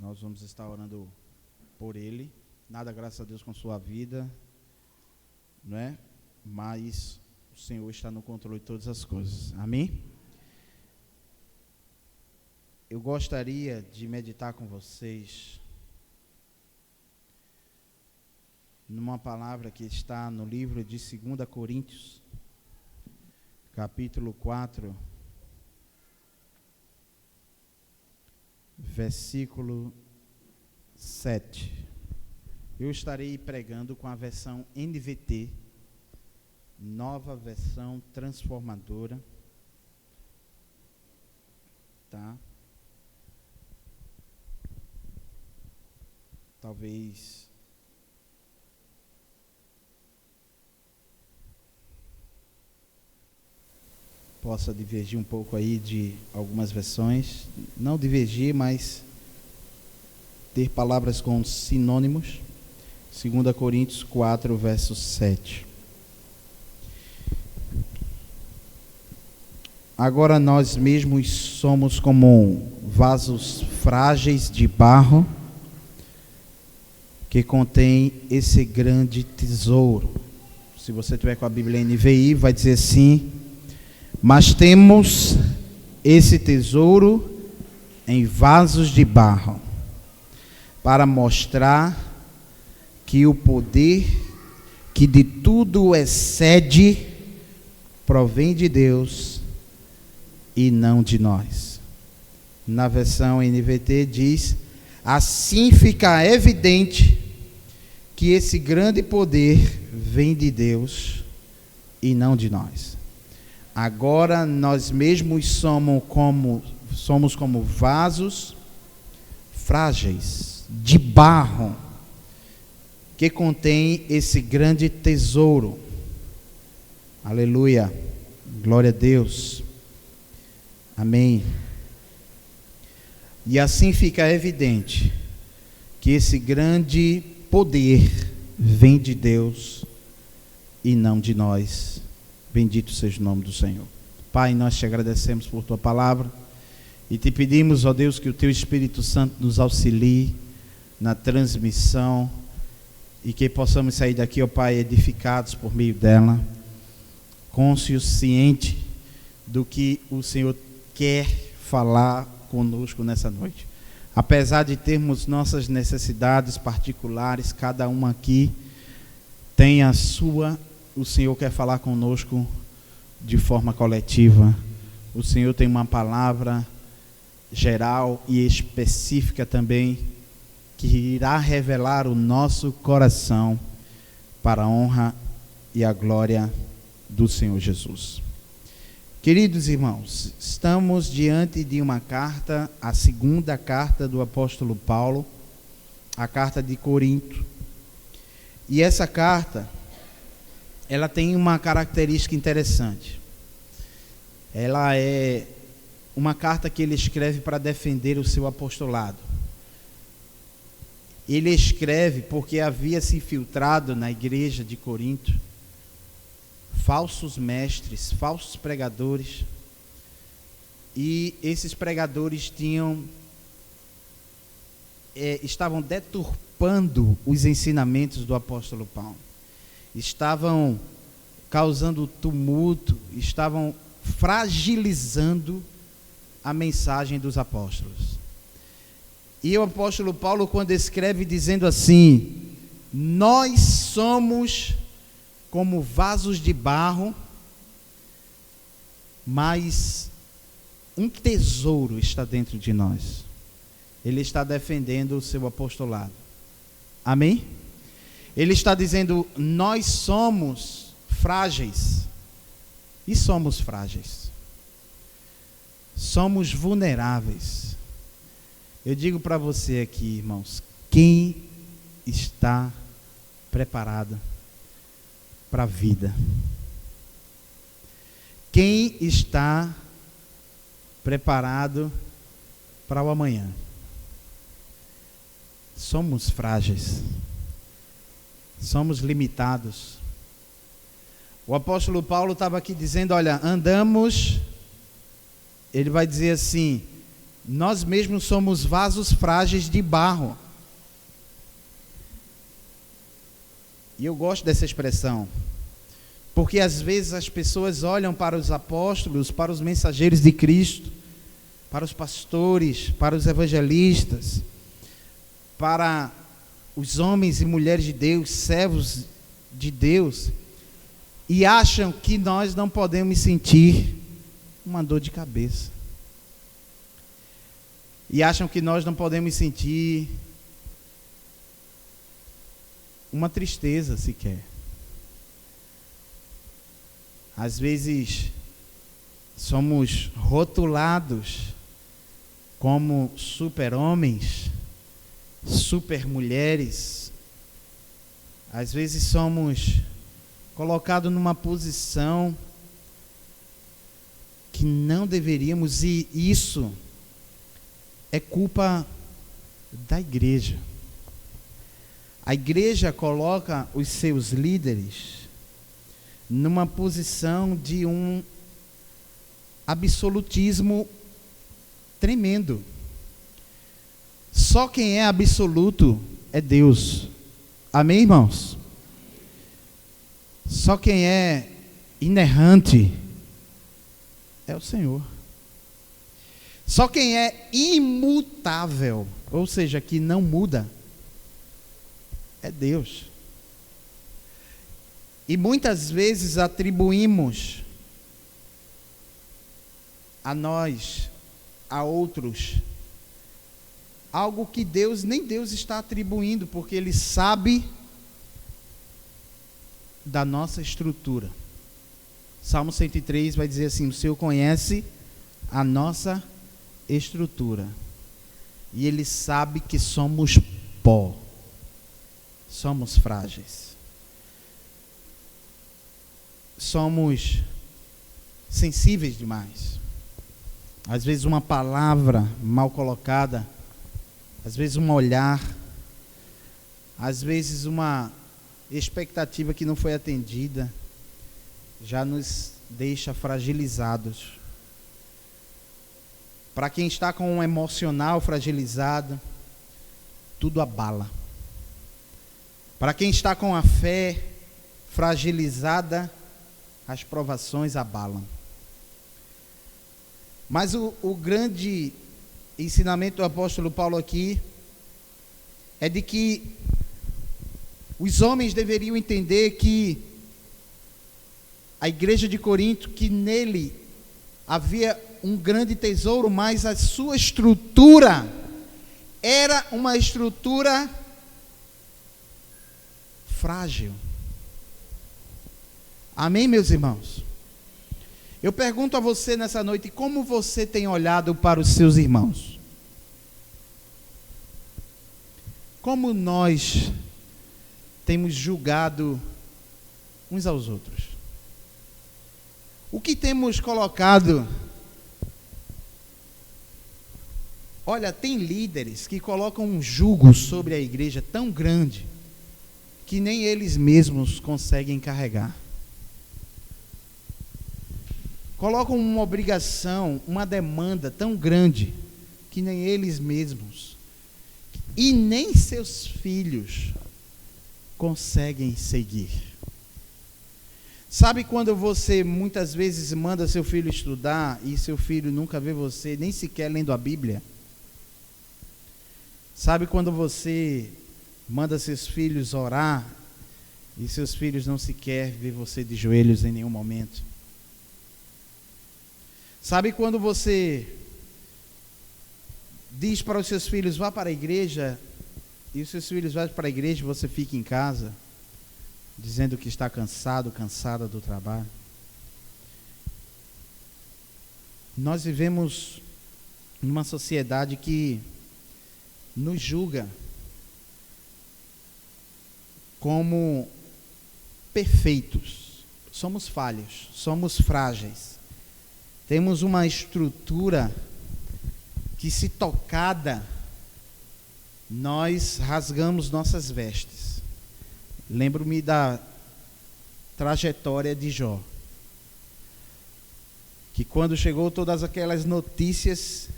Nós vamos estar orando por ele. Nada, graças a Deus, com sua vida, não é? Mas o Senhor está no controle de todas as coisas. Amém? Eu gostaria de meditar com vocês numa palavra que está no livro de 2 Coríntios, capítulo 4, versículo 7. Eu estarei pregando com a versão NVT, nova versão transformadora, tá? Talvez possa divergir um pouco aí de algumas versões, não divergir, mas ter palavras com sinônimos. 2 Coríntios 4, verso 7. Agora nós mesmos somos como vasos frágeis de barro que contém esse grande tesouro. Se você tiver com a Bíblia NVI, vai dizer assim: mas temos esse tesouro em vasos de barro, para mostrar que o poder que de tudo excede provém de Deus e não de nós. Na versão NVT diz: assim fica evidente que esse grande poder vem de Deus e não de nós. Agora nós mesmos somos como vasos frágeis de barro que contém esse grande tesouro. Aleluia, glória a Deus, amém. E assim fica evidente que esse grande poder vem de Deus e não de nós. Bendito seja o nome do Senhor. Pai, nós te agradecemos por tua palavra e te pedimos, ó Deus, que o teu Espírito Santo nos auxilie na transmissão e que possamos sair daqui, ó Pai, edificados por meio dela, consciente do que o Senhor quer falar conosco nessa noite. Apesar de termos nossas necessidades particulares, cada uma aqui tem a sua. O Senhor quer falar conosco de forma coletiva. O Senhor tem uma palavra geral e específica também, que irá revelar o nosso coração para a honra e a glória do Senhor Jesus. Queridos irmãos, estamos diante de uma carta, a segunda carta do apóstolo Paulo, a carta de Corinto. E essa carta, ela tem uma característica interessante. Ela é uma carta que ele escreve para defender o seu apostolado. Ele escreve porque havia se infiltrado na igreja de Corinto falsos mestres, falsos pregadores, e esses pregadores estavam deturpando os ensinamentos do apóstolo Paulo. Estavam causando tumulto, estavam fragilizando a mensagem dos apóstolos. E o apóstolo Paulo, quando escreve dizendo assim: nós somos como vasos de barro, mas um tesouro está dentro de nós. Ele está defendendo o seu apostolado. Amém? Ele está dizendo: nós somos frágeis. E somos frágeis. Somos vulneráveis. Eu digo para você aqui, irmãos, quem está preparado para a vida? Quem está preparado para o amanhã? Somos frágeis. Somos limitados. O apóstolo Paulo estava aqui dizendo: olha, andamos, ele vai dizer assim, nós mesmos somos vasos frágeis de barro. E eu gosto dessa expressão, porque às vezes as pessoas olham para os apóstolos, para os mensageiros de Cristo, para os pastores, para os evangelistas, para os homens e mulheres de Deus, servos de Deus, e acham que nós não podemos sentir uma dor de cabeça. E acham que nós não podemos sentir uma tristeza sequer. Às vezes somos rotulados como super-homens, super-mulheres. Às vezes somos colocados numa posição que não deveríamos, e isso é culpa da igreja. A igreja coloca os seus líderes numa posição de um absolutismo tremendo. Só quem é absoluto é Deus. Amém, irmãos? Só quem é inerrante é o Senhor. Só quem é imutável, ou seja, que não muda, é Deus. E muitas vezes atribuímos a nós, a outros, algo que nem Deus está atribuindo, porque Ele sabe da nossa estrutura. Salmo 103 vai dizer assim: o Senhor conhece a nossa estrutura, e Ele sabe que somos pó, somos frágeis, somos sensíveis demais. Às vezes uma palavra mal colocada, às vezes um olhar, às vezes uma expectativa que não foi atendida, já nos deixa fragilizados. Para quem está com um emocional fragilizado, tudo abala. Para quem está com a fé fragilizada, as provações abalam. Mas o grande ensinamento do apóstolo Paulo aqui é de que os homens deveriam entender que a igreja de Corinto, que nele havia um grande tesouro, mas a sua estrutura era uma estrutura frágil. Amém, meus irmãos? Eu pergunto a você nessa noite, como você tem olhado para os seus irmãos? Como nós temos julgado uns aos outros? O que temos colocado? Olha, tem líderes que colocam um jugo sobre a igreja tão grande que nem eles mesmos conseguem carregar. Colocam uma obrigação, uma demanda tão grande que nem eles mesmos e nem seus filhos conseguem seguir. Sabe quando você muitas vezes manda seu filho estudar e seu filho nunca vê você nem sequer lendo a Bíblia? Sabe quando você manda seus filhos orar e seus filhos não sequer vê você de joelhos em nenhum momento? Sabe quando você diz para os seus filhos, vá para a igreja, e os seus filhos vão para a igreja e você fica em casa, dizendo que está cansado, cansada do trabalho? Nós vivemos numa sociedade que nos julga como perfeitos. Somos falhos, somos frágeis. Temos uma estrutura que, se tocada, nós rasgamos nossas vestes. Lembro-me da trajetória de Jó, que quando chegou todas aquelas notícias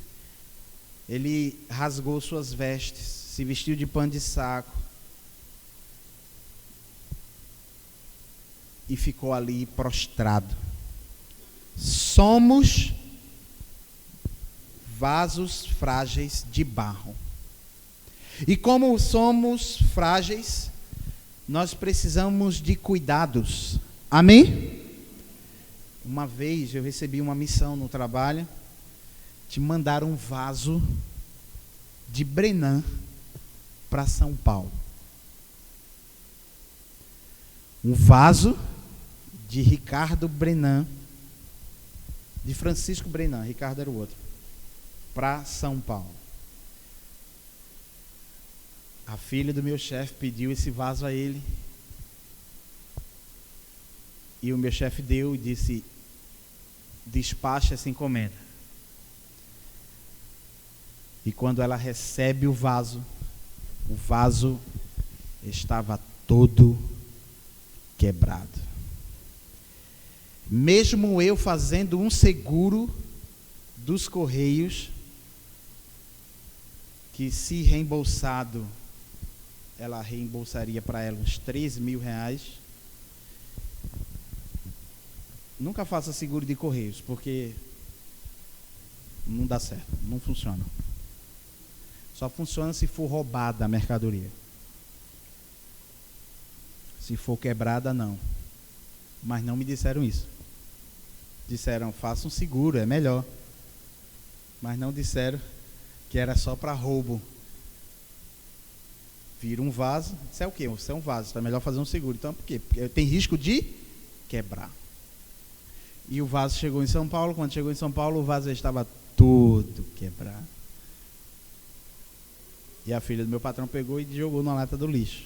Ele rasgou suas vestes, se vestiu de pano de saco e ficou ali prostrado. Somos vasos frágeis de barro. E como somos frágeis, nós precisamos de cuidados. Amém? Uma vez eu recebi uma missão no trabalho, de mandar um vaso de Brenan para São Paulo. Um vaso de Ricardo Brenan, de Francisco Brenan, Ricardo era o outro, para São Paulo. A filha do meu chefe pediu esse vaso a ele, e o meu chefe deu e disse: despacha essa encomenda. E quando ela recebe o vaso estava todo quebrado. Mesmo eu fazendo um seguro dos Correios, que se reembolsado, ela reembolsaria para ela uns 3 mil reais. Nunca faça seguro de Correios, porque não dá certo, não funciona. Só funciona se for roubada a mercadoria. Se for quebrada, não. Mas não me disseram isso. Disseram, faça um seguro, é melhor. Mas não disseram que era só para roubo. Vira um vaso, isso é o quê? Isso é um vaso, está melhor fazer um seguro. Então, por quê? Porque tem risco de quebrar. E o vaso chegou em São Paulo. Quando chegou em São Paulo, o vaso estava todo quebrado. E a filha do meu patrão pegou e jogou na lata do lixo.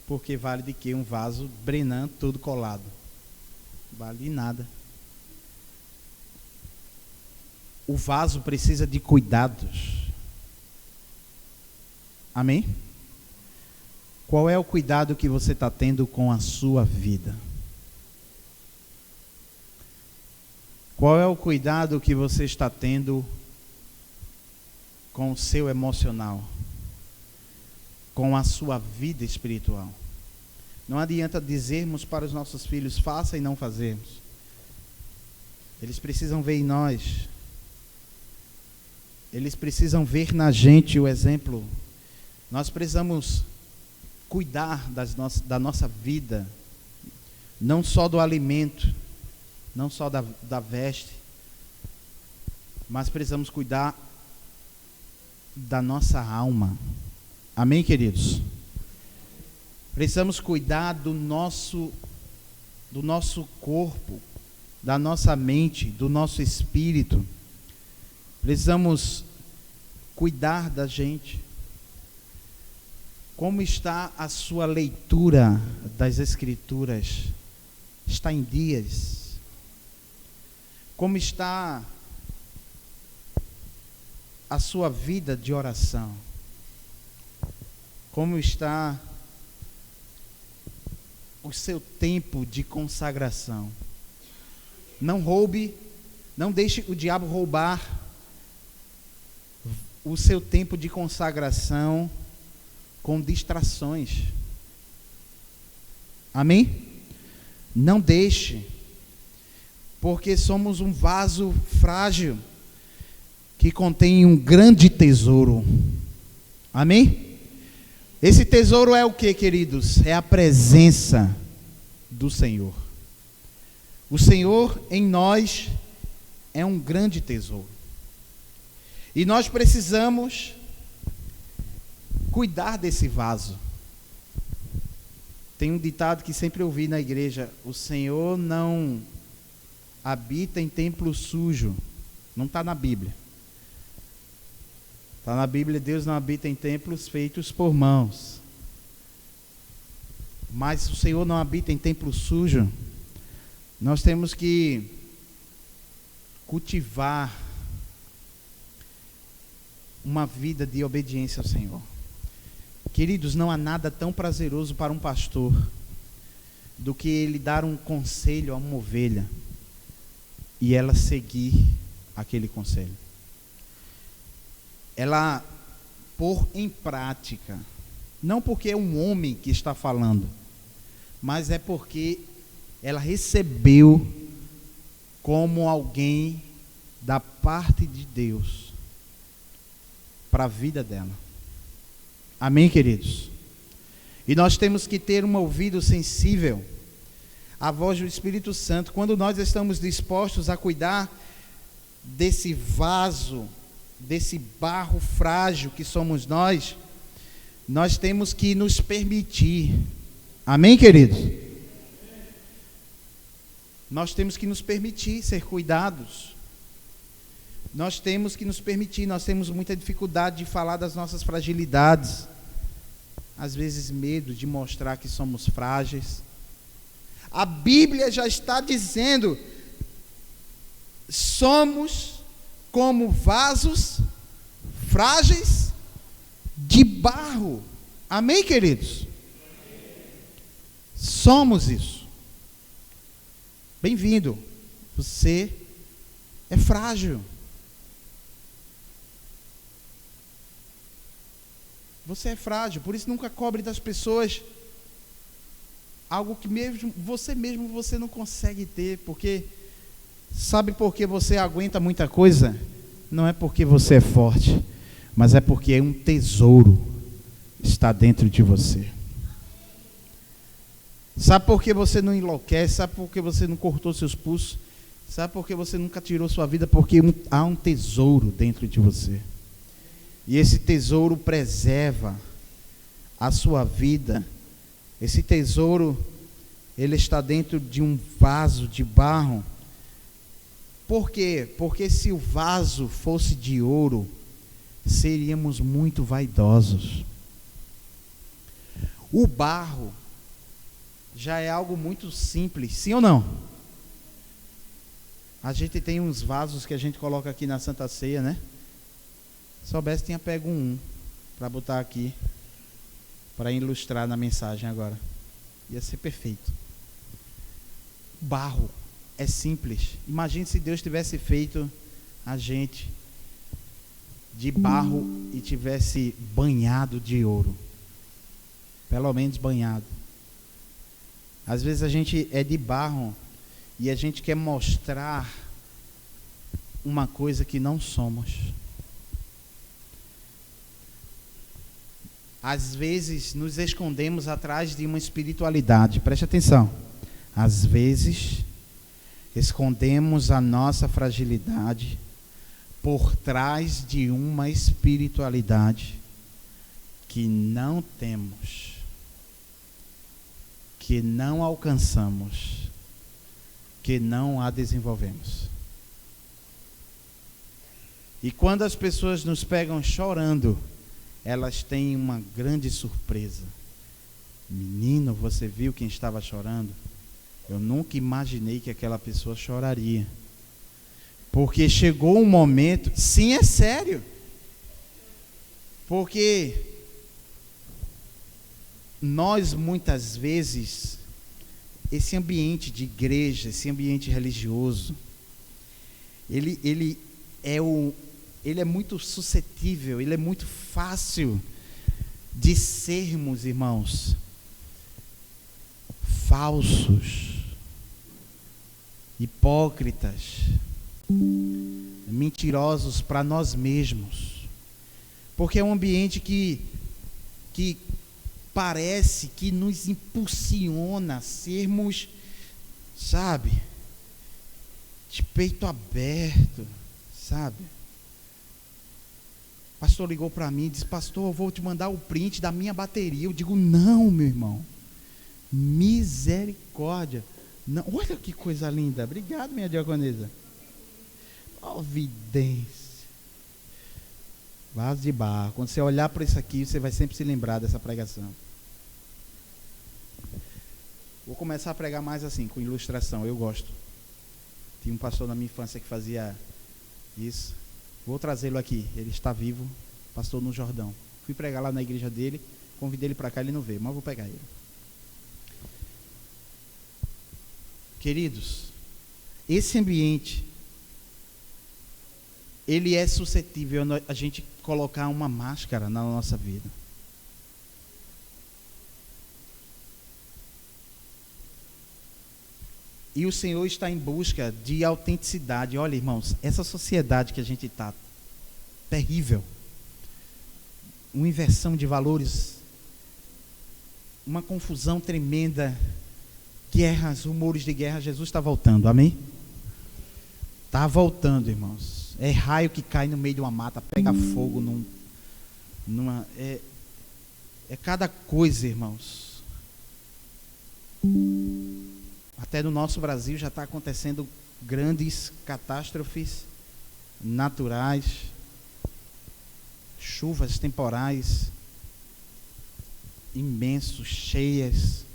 Porque vale de que um vaso Brenan todo colado? Vale nada. O vaso precisa de cuidados. Amém? Qual é o cuidado que você está tendo com a sua vida? Qual é o cuidado que você está tendo com o seu emocional, com a sua vida espiritual? Não adianta dizermos para os nossos filhos, faça e não fazermos. Eles precisam ver em nós. Eles precisam ver na gente o exemplo. Nós precisamos cuidar da nossa vida, não só do alimento, não só da veste, mas precisamos cuidar da nossa alma. Amém, queridos? Precisamos cuidar do nosso corpo, da nossa mente, do nosso espírito. Precisamos cuidar da gente. Como está a sua leitura das Escrituras? Está em dias? Como está a sua vida de oração? Como está o seu tempo de consagração? Não roube, não deixe o diabo roubar o seu tempo de consagração com distrações. Amém? Não deixe, porque somos um vaso frágil que contém um grande tesouro. Amém? Esse tesouro é o que, queridos? É a presença do Senhor. O Senhor em nós é um grande tesouro. E nós precisamos cuidar desse vaso. Tem um ditado que sempre ouvi na igreja: o Senhor não habita em templo sujo. Não está na Bíblia. Está na Bíblia: Deus não habita em templos feitos por mãos. Mas o Senhor não habita em templo sujo. Nós temos que cultivar uma vida de obediência ao Senhor. Queridos, não há nada tão prazeroso para um pastor do que ele dar um conselho a uma ovelha e ela seguir aquele conselho. ela pôr em prática, não porque é um homem que está falando, mas é porque ela recebeu como alguém da parte de Deus para a vida dela. Amém, queridos? E nós temos que ter um ouvido sensível à voz do Espírito Santo quando nós estamos dispostos a cuidar desse vaso, desse barro frágil que somos nós. Nós temos que nos permitir. Amém, queridos? Nós temos que nos permitir ser cuidados. Nós temos que nos permitir. Nós temos muita dificuldade de falar das nossas fragilidades. Às vezes medo de mostrar que somos frágeis. A Bíblia já está dizendo: somos como vasos frágeis de barro. Amém, queridos? Somos isso. Bem-vindo. Você é frágil. Você é frágil, por isso nunca cobre das pessoas algo que mesmo você não consegue ter, porque sabe por que você aguenta muita coisa? Não é porque você é forte, mas é porque um tesouro está dentro de você. Sabe por que você não enlouquece? Sabe por que você não cortou seus pulsos? Sabe por que você nunca tirou sua vida? Porque há um tesouro dentro de você. E esse tesouro preserva a sua vida. Esse tesouro, ele está dentro de um vaso de barro. Por quê? Porque se o vaso fosse de ouro, seríamos muito vaidosos. O barro já é algo muito simples, sim ou não? A gente tem uns vasos que a gente coloca aqui na Santa Ceia, né? Se soubesse, tinha pego um para botar aqui, para ilustrar na mensagem agora. Ia ser perfeito. Barro é simples. Imagine se Deus tivesse feito a gente de barro e tivesse banhado de ouro. Pelo menos banhado. Às vezes a gente é de barro e a gente quer mostrar uma coisa que não somos. Às vezes nos escondemos atrás de uma espiritualidade. Preste atenção. Às vezes escondemos a nossa fragilidade por trás de uma espiritualidade que não temos, que não alcançamos, que não a desenvolvemos. E quando as pessoas nos pegam chorando, elas têm uma grande surpresa. Menino, você viu quem estava chorando? Eu nunca imaginei que aquela pessoa choraria. Porque chegou um momento, sim, é sério. Porque nós muitas vezes, esse ambiente de igreja, esse ambiente religioso, ele é muito suscetível, ele é muito fácil de sermos, irmãos, falsos, hipócritas, mentirosos para nós mesmos, porque é um ambiente que parece que nos impulsiona a sermos, sabe, de peito aberto, sabe? O pastor ligou para mim e disse: pastor, eu vou te mandar o print da minha bateria. Eu digo: não, meu irmão, misericórdia, não. Olha que coisa linda, obrigado, minha diaconisa. Providência. Vaso de barro. Quando você olhar para isso aqui, você vai sempre se lembrar dessa pregação. Vou começar a pregar mais assim, com ilustração, eu gosto. Tinha um pastor na minha infância que fazia isso. Vou trazê-lo aqui, ele está vivo, pastor no Jordão. Fui pregar lá na igreja dele, convidei ele para cá, ele não veio, mas vou pegar ele. Queridos, esse ambiente, ele é suscetível a gente colocar uma máscara na nossa vida. E o Senhor está em busca de autenticidade. Olha, irmãos, essa sociedade que a gente está, terrível. Uma inversão de valores, uma confusão tremenda, guerras, rumores de guerra. Jesus está voltando, amém? Está voltando, irmãos. É raio que cai no meio de uma mata, pega fogo é cada coisa, irmãos. Até no nosso Brasil já está acontecendo grandes catástrofes naturais, chuvas temporais imensos, cheias.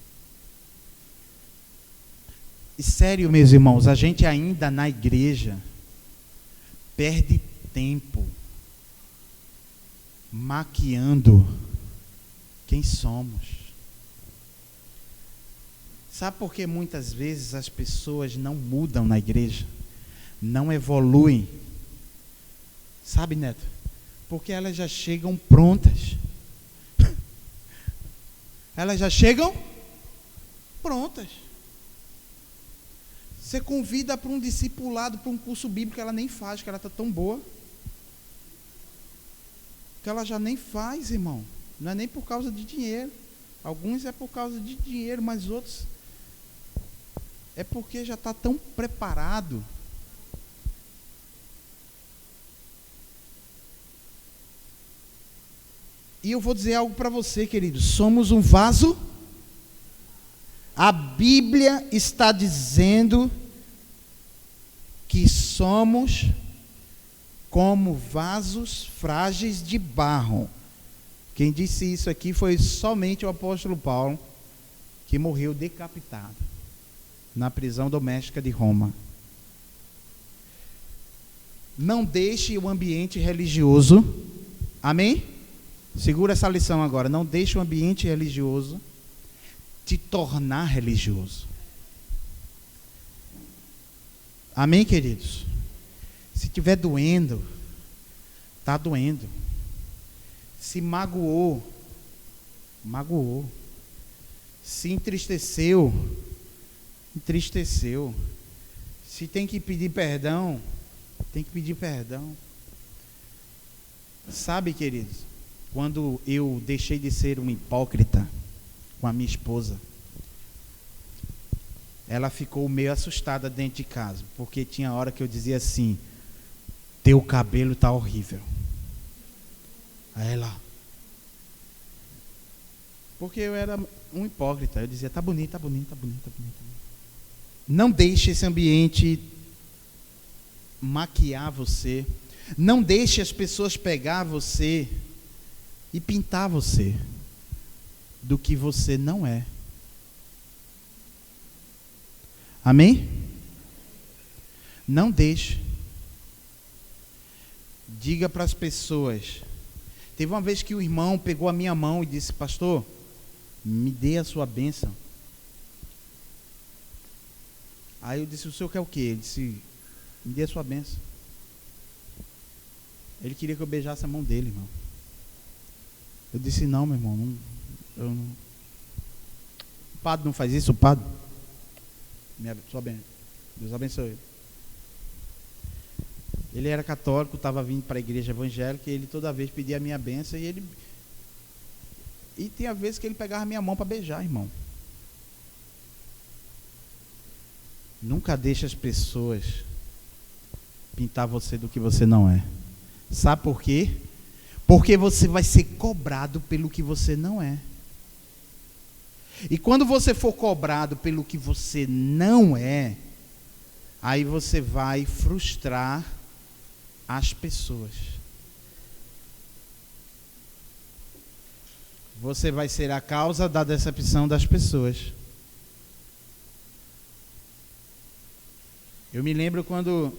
E sério, meus irmãos, a gente ainda na igreja perde tempo maquiando quem somos. Sabe por que muitas vezes as pessoas não mudam na igreja? Não evoluem? Sabe, Neto? Porque elas já chegam prontas. Elas já chegam prontas. Você convida para um discipulado, para um curso bíblico, ela nem faz, que ela está tão boa. Que ela já nem faz, irmão. Não é nem por causa de dinheiro. Alguns é por causa de dinheiro, mas outros é porque já está tão preparado. E eu vou dizer algo para você, querido. Somos um vaso. A Bíblia está dizendo que somos como vasos frágeis de barro. Quem disse isso aqui foi somente o apóstolo Paulo, que morreu decapitado na prisão doméstica de Roma. Não deixe o ambiente religioso, amém? Segura essa lição agora. Não deixe o ambiente religioso te tornar religioso. Amém, queridos? Se estiver doendo, está doendo. Se magoou, magoou. Se entristeceu, entristeceu. Se tem que pedir perdão, tem que pedir perdão. Sabe, queridos, quando eu deixei de ser um hipócrita com a minha esposa, ela ficou meio assustada dentro de casa, porque tinha hora que eu dizia assim: teu cabelo está horrível. Aí ela, porque eu era um hipócrita, eu dizia: tá bonito, tá bonito, tá bonito, tá bonito. Não deixe esse ambiente maquiar você. Não deixe as pessoas pegar você e pintar você do que você não é. Amém? Não deixe. Diga para as pessoas. Teve uma vez que o irmão pegou a minha mão e disse: pastor, me dê a sua bênção. Aí eu disse: o senhor quer o quê? Ele disse: me dê a sua bênção. Ele queria que eu beijasse a mão dele, irmão. Eu disse: não, meu irmão, eu não. O padre não faz isso, o padre? Deus abençoe ele. Ele era católico, estava vindo para a igreja evangélica, e ele toda vez pedia a minha bênção, e tinha vezes que ele pegava a minha mão para beijar, irmão. Nunca deixe as pessoas pintar você do que você não é. Sabe por quê? Porque você vai ser cobrado pelo que você não é. E quando você for cobrado pelo que você não é, aí você vai frustrar as pessoas. Você vai ser a causa da decepção das pessoas. Eu me lembro quando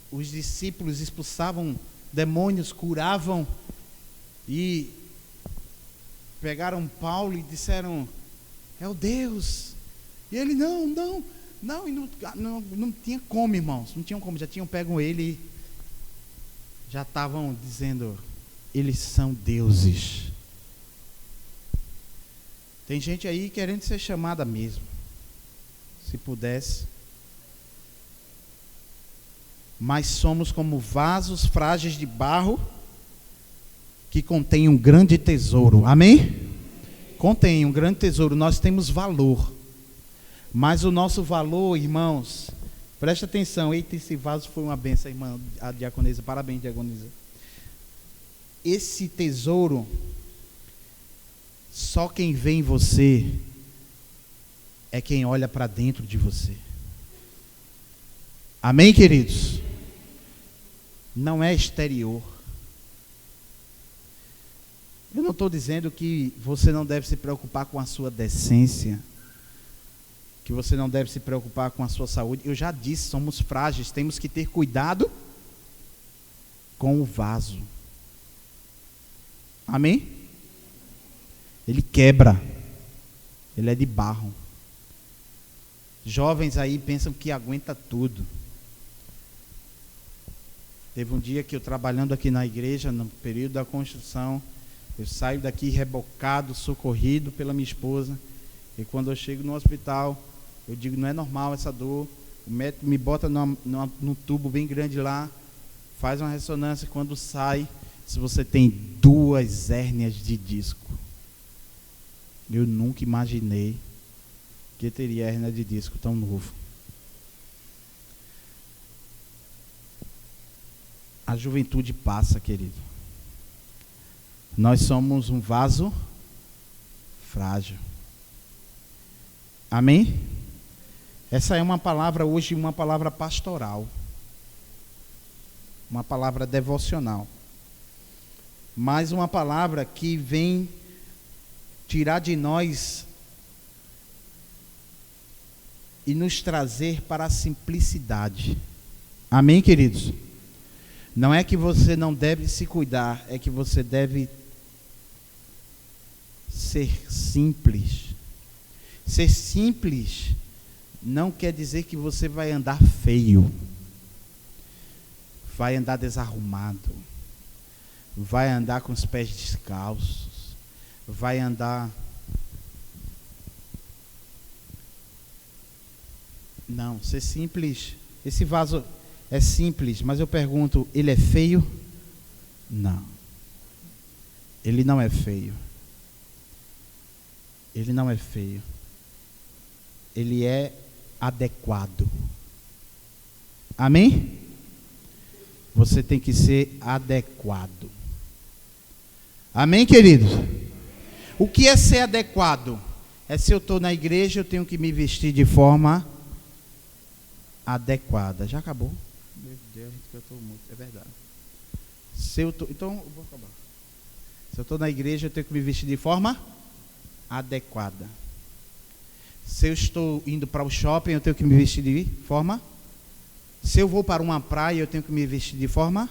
os discípulos expulsavam demônios, curavam, e pegaram Paulo e disseram: é o Deus. E ele: não, e não tinha como, irmãos, não tinham como, já tinham pego ele. já estavam dizendo, eles são deuses. Tem gente aí querendo ser chamada mesmo. Se pudesse. Mas somos como vasos frágeis de barro que contém um grande tesouro. Amém? Contém um grande tesouro. Nós temos valor. Mas o nosso valor, irmãos, presta atenção. Eita, esse vaso foi uma benção, irmã, a diaconisa. Parabéns, diaconisa. Esse tesouro, só quem vê em você é quem olha para dentro de você. Amém, queridos? Não é exterior. Eu não estou dizendo que você não deve se preocupar com a sua decência, que você não deve se preocupar com a sua saúde. Eu já disse, somos frágeis, temos que ter cuidado com o vaso. Amém? Ele quebra. Ele é de barro. Jovens aí pensam que aguenta tudo. Teve um dia que eu trabalhando aqui na igreja, no período da construção, eu saio daqui rebocado, socorrido pela minha esposa, e quando eu chego no hospital, eu digo, não é normal essa dor, o médico me bota num tubo bem grande lá, faz uma ressonância, quando sai, se você tem 2 hérnias de disco. Eu nunca imaginei que teria hérnia de disco tão novo. A juventude passa, querido. Nós somos um vaso frágil. Amém? Essa é uma palavra hoje, uma palavra pastoral. Uma palavra devocional. Mas uma palavra que vem tirar de nós e nos trazer para a simplicidade. Amém, queridos? Não é que você não deve se cuidar, é que você deve ser simples. Ser simples não quer dizer que você vai andar feio, vai andar desarrumado, vai andar com os pés descalços, vai andar... Não, ser simples. Esse vaso é simples, mas eu pergunto, ele é feio? Não. Ele não é feio. Ele não é feio. Ele é adequado. Amém? Você tem que ser adequado. Amém, queridos? O que é ser adequado? É se eu estou na igreja, eu tenho que me vestir de forma adequada. Já acabou? Meu Deus, eu estou muito. É verdade. Então, eu vou acabar. Se eu estou na igreja, eu tenho que me vestir de forma adequada. Se eu estou indo para o shopping, eu tenho que me vestir de forma. Se eu vou para uma praia, eu tenho que me vestir de forma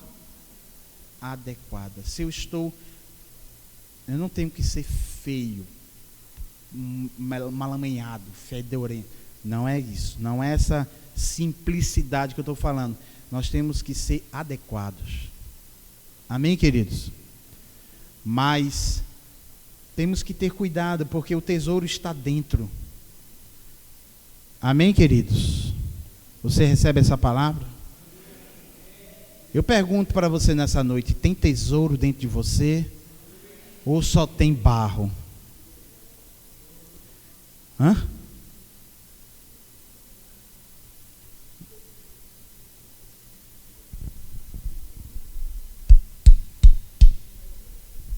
adequada. Se eu estou... Eu não tenho que ser feio, malamanhado, fedorento. Não é isso. Não é essa simplicidade que eu estou falando. Nós temos que ser adequados. Amém, queridos? Mas temos que ter cuidado, porque o tesouro está dentro. Amém, queridos? Você recebe essa palavra? Eu pergunto para você nessa noite, tem tesouro dentro de você? Ou só tem barro? Hã?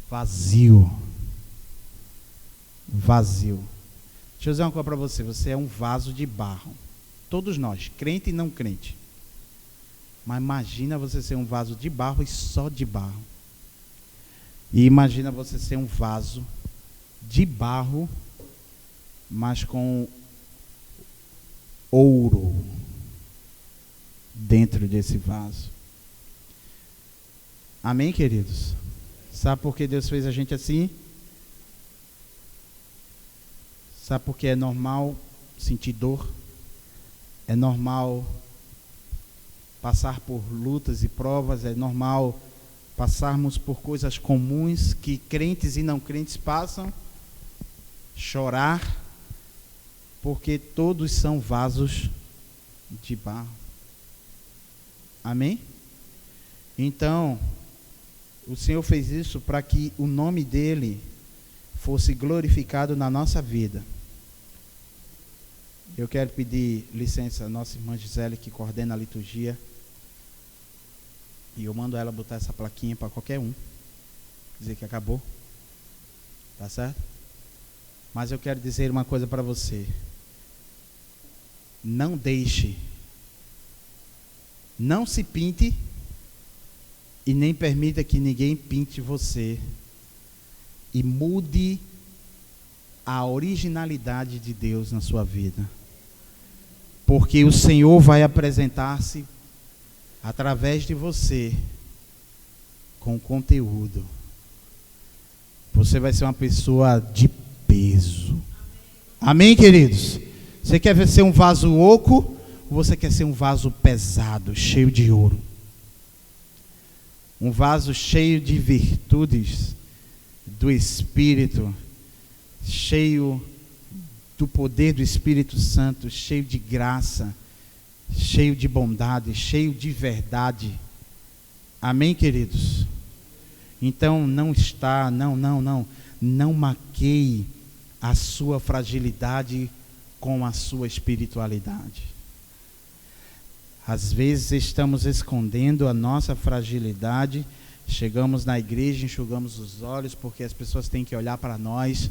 Vazio. Vazio. Deixa eu dizer uma coisa para você. Você é um vaso de barro. Todos nós, crente e não crente. Mas imagina você ser um vaso de barro e só de barro. E imagina você ser um vaso de barro, mas com ouro dentro desse vaso. Amém, queridos? Sabe por que Deus fez a gente assim? Sabe por que é normal sentir dor? É normal passar por lutas e provas, é normal passarmos por coisas comuns que crentes e não crentes passam, chorar, porque todos são vasos de barro. Amém? Então, o Senhor fez isso para que o nome dele fosse glorificado na nossa vida. Eu quero pedir licença à nossa irmã Gisele, que coordena a liturgia, e eu mando ela botar essa plaquinha para qualquer um, dizer que acabou, tá certo? Mas eu quero dizer uma coisa para você: não deixe, não se pinte e nem permita que ninguém pinte você, e mude a originalidade de Deus na sua vida, porque o Senhor vai apresentar-se através de você com conteúdo. Você vai ser uma pessoa de peso. Amém, queridos? Você quer ser um vaso oco ou você quer ser um vaso pesado, cheio de ouro? Um vaso cheio de virtudes do Espírito, cheio do poder do Espírito Santo, cheio de graça, cheio de bondade, cheio de verdade. Amém, queridos? Então não maqueie a sua fragilidade com a sua espiritualidade. Às vezes estamos escondendo a nossa fragilidade, chegamos na igreja, enxugamos os olhos, porque as pessoas têm que olhar para nós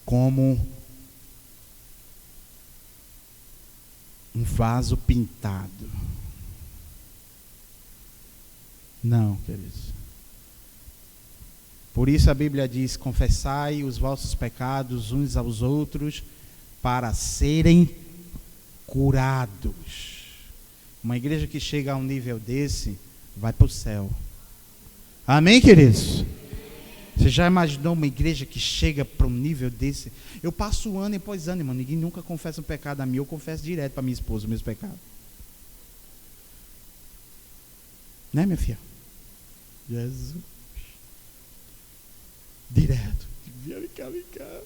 como um vaso pintado. Não, queridos. Por isso a Bíblia diz: confessai os vossos pecados uns aos outros para serem curados. Uma igreja que chega a um nível desse vai para o céu. Amém, queridos? Você já imaginou uma igreja que chega para um nível desse? Eu passo ano após ano, irmão. Ninguém nunca confessa um pecado a mim. Eu confesso direto para minha esposa os meus pecados. Né, minha filha? Jesus. Direto. Vem cá.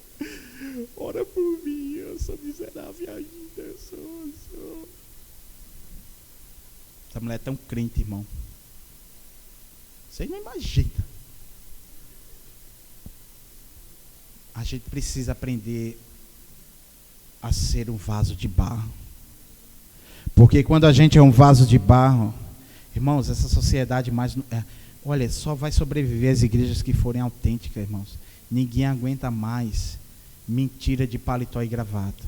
Ora por mim. Eu sou miserável ainda. Eu sou. Essa mulher é tão crente, irmão. Você não imagina. A gente precisa aprender a ser um vaso de barro. Porque quando a gente é um vaso de barro, irmãos, essa sociedade mais... olha, só vai sobreviver as igrejas que forem autênticas, irmãos. Ninguém aguenta mais mentira de paletó e gravata.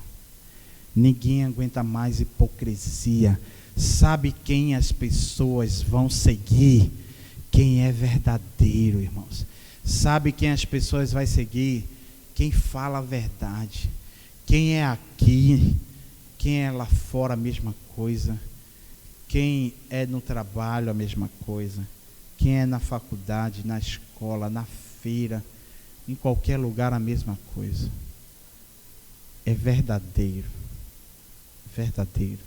Ninguém aguenta mais hipocrisia. Sabe quem as pessoas vão seguir? Quem é verdadeiro, irmãos. Sabe quem as pessoas vão seguir? Quem fala a verdade. Quem é aqui, quem é lá fora a mesma coisa. Quem é no trabalho a mesma coisa. Quem é na faculdade, na escola, na feira, em qualquer lugar a mesma coisa. É verdadeiro. Verdadeiro.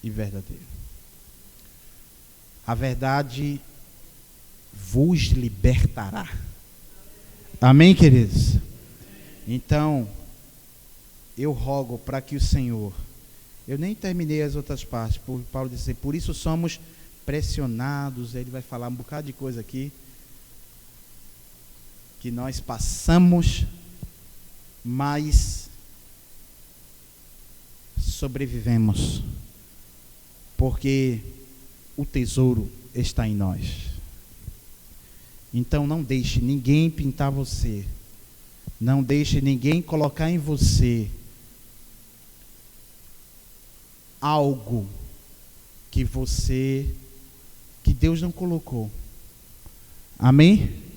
E verdadeiro. A verdade vos libertará. Amém, queridos? Então, eu rogo para que o Senhor... Eu nem terminei as outras partes. Paulo disse: por isso somos pressionados. Ele vai falar um bocado de coisa aqui que nós passamos, mas sobrevivemos, porque o tesouro está em nós. Então não deixe ninguém pintar você, não deixe ninguém colocar em você algo que Deus não colocou. Amém?